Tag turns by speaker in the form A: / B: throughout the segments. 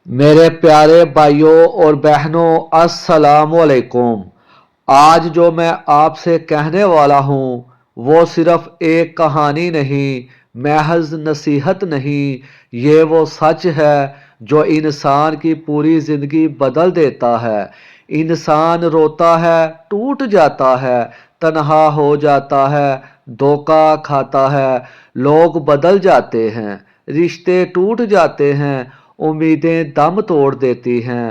A: میرے پیارے بھائیوں اور بہنوں، السلام علیکم۔ آج جو میں آپ سے کہنے والا ہوں وہ صرف ایک کہانی نہیں، محض نصیحت نہیں، یہ وہ سچ ہے جو انسان کی پوری زندگی بدل دیتا ہے۔ انسان روتا ہے، ٹوٹ جاتا ہے، تنہا ہو جاتا ہے، دھوکہ کھاتا ہے، لوگ بدل جاتے ہیں، رشتے ٹوٹ جاتے ہیں، امیدیں دم توڑ دیتی ہیں،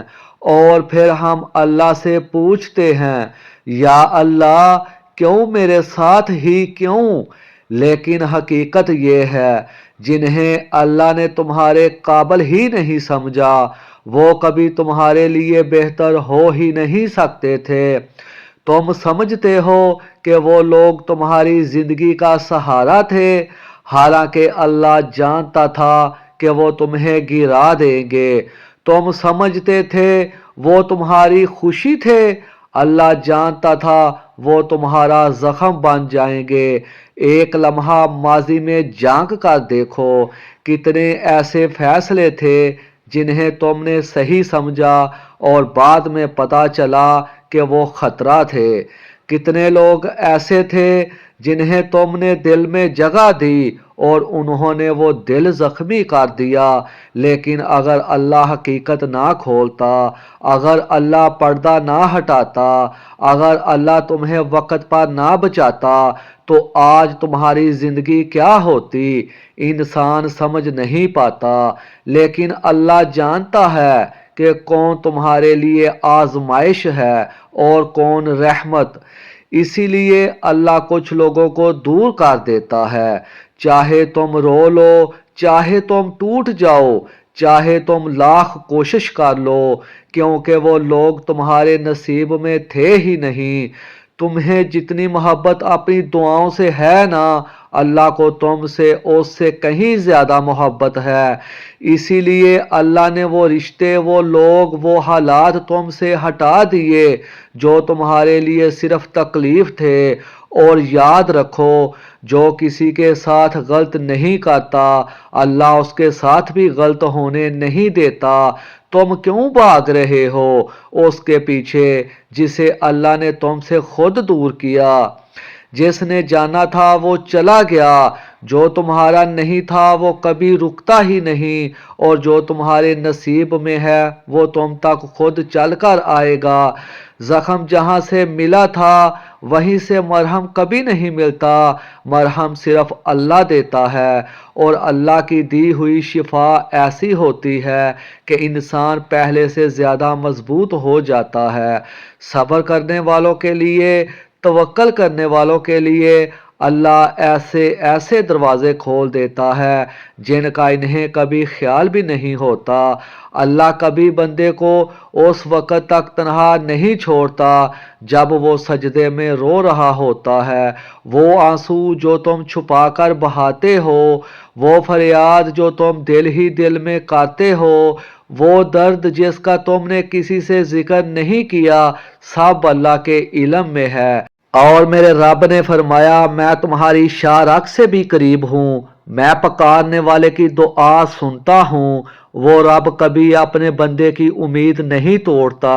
A: اور پھر ہم اللہ سے پوچھتے ہیں، یا اللہ کیوں میرے ساتھ ہی کیوں؟ لیکن حقیقت یہ ہے، جنہیں اللہ نے تمہارے قابل ہی نہیں سمجھا وہ کبھی تمہارے لیے بہتر ہو ہی نہیں سکتے تھے۔ تم سمجھتے ہو کہ وہ لوگ تمہاری زندگی کا سہارا تھے، حالانکہ اللہ جانتا تھا کہ وہ تمہیں گرا دیں گے۔ تم سمجھتے تھے وہ تمہاری خوشی تھے، اللہ جانتا تھا وہ تمہارا زخم بن جائیں گے۔ ایک لمحہ ماضی میں جھانک کر دیکھو، کتنے ایسے فیصلے تھے جنہیں تم نے صحیح سمجھا اور بعد میں پتہ چلا کہ وہ خطرہ تھے۔ کتنے لوگ ایسے تھے جنہیں تم نے دل میں جگہ دی اور انہوں نے وہ دل زخمی کر دیا، لیکن اگر اللہ حقیقت نہ کھولتا، اگر اللہ پردہ نہ ہٹاتا، اگر اللہ تمہیں وقت پر نہ بچاتا تو آج تمہاری زندگی کیا ہوتی؟ انسان سمجھ نہیں پاتا، لیکن اللہ جانتا ہے کہ کون تمہارے لیے آزمائش ہے اور کون رحمت۔ اسی لیے اللہ کچھ لوگوں کو دور کر دیتا ہے، چاہے تم رو لو، چاہے تم ٹوٹ جاؤ، چاہے تم لاکھ کوشش کر لو، کیونکہ وہ لوگ تمہارے نصیب میں تھے ہی نہیں۔ تمہیں جتنی محبت اپنی دعاؤں سے ہے نا، اللہ کو تم سے اس سے کہیں زیادہ محبت ہے۔ اسی لیے اللہ نے وہ رشتے، وہ لوگ، وہ حالات تم سے ہٹا دیے جو تمہارے لیے صرف تکلیف تھے۔ اور یاد رکھو، جو کسی کے ساتھ غلط نہیں کرتا اللہ اس کے ساتھ بھی غلط ہونے نہیں دیتا۔ تم کیوں بھاگ رہے ہو اس کے پیچھے جسے اللہ نے تم سے خود دور کیا؟ جس نے جانا تھا وہ چلا گیا، جو تمہارا نہیں تھا وہ کبھی رکتا ہی نہیں، اور جو تمہارے نصیب میں ہے وہ تم تک خود چل کر آئے گا۔ زخم جہاں سے ملا تھا وہیں سے مرہم کبھی نہیں ملتا، مرہم صرف اللہ دیتا ہے، اور اللہ کی دی ہوئی شفا ایسی ہوتی ہے کہ انسان پہلے سے زیادہ مضبوط ہو جاتا ہے۔ صبر کرنے والوں کے لیے، توکل کرنے والوں کے لیے اللہ ایسے ایسے دروازے کھول دیتا ہے جن کا انہیں کبھی خیال بھی نہیں ہوتا۔ اللہ کبھی بندے کو اس وقت تک تنہا نہیں چھوڑتا جب وہ سجدے میں رو رہا ہوتا ہے۔ وہ آنسو جو تم چھپا کر بہاتے ہو، وہ فریاد جو تم دل ہی دل میں کرتے ہو، وہ درد جس کا تم نے کسی سے ذکر نہیں کیا، سب اللہ کے علم میں ہے۔ اور میرے رب نے فرمایا، میں تمہاری شاہ رگ سے بھی قریب ہوں، میں پکارنے والے کی دعا سنتا ہوں۔ وہ رب کبھی اپنے بندے کی امید نہیں توڑتا۔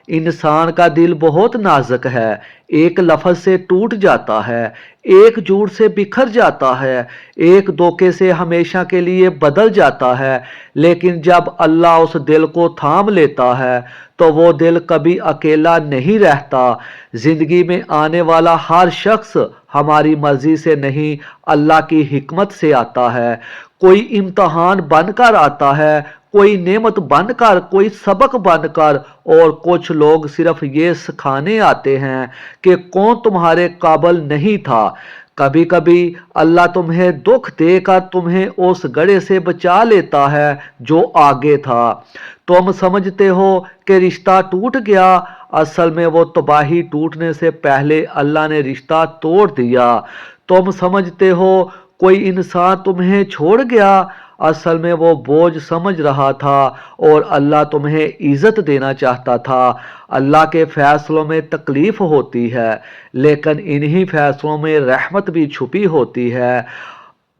A: انسان کا دل بہت نازک ہے، ایک لفظ سے ٹوٹ جاتا ہے، ایک جھوٹ سے بکھر جاتا ہے، ایک دھوکے سے ہمیشہ کے لیے بدل جاتا ہے، لیکن جب اللہ اس دل کو تھام لیتا ہے تو وہ دل کبھی اکیلا نہیں رہتا۔ زندگی میں آنے والا ہر شخص ہماری مرضی سے نہیں، اللہ کی حکمت سے آتا ہے۔ کوئی امتحان بن کر آتا ہے، کوئی نعمت بن کر، کوئی سبق بن کر، اور کچھ لوگ صرف یہ سکھانے آتے ہیں کہ کون تمہارے قابل نہیں تھا۔ کبھی کبھی اللہ تمہیں دکھ دے کر تمہیں اس گڑھے سے بچا لیتا ہے جو آگے تھا۔ تم سمجھتے ہو کہ رشتہ ٹوٹ گیا، اصل میں وہ تباہی ٹوٹنے سے پہلے اللہ نے رشتہ توڑ دیا۔ تم سمجھتے ہو کوئی انسان تمہیں چھوڑ گیا، اصل میں وہ بوجھ سمجھ رہا تھا اور اللہ تمہیں عزت دینا چاہتا تھا۔ اللہ کے فیصلوں میں تکلیف ہوتی ہے، لیکن انہی فیصلوں میں رحمت بھی چھپی ہوتی ہے۔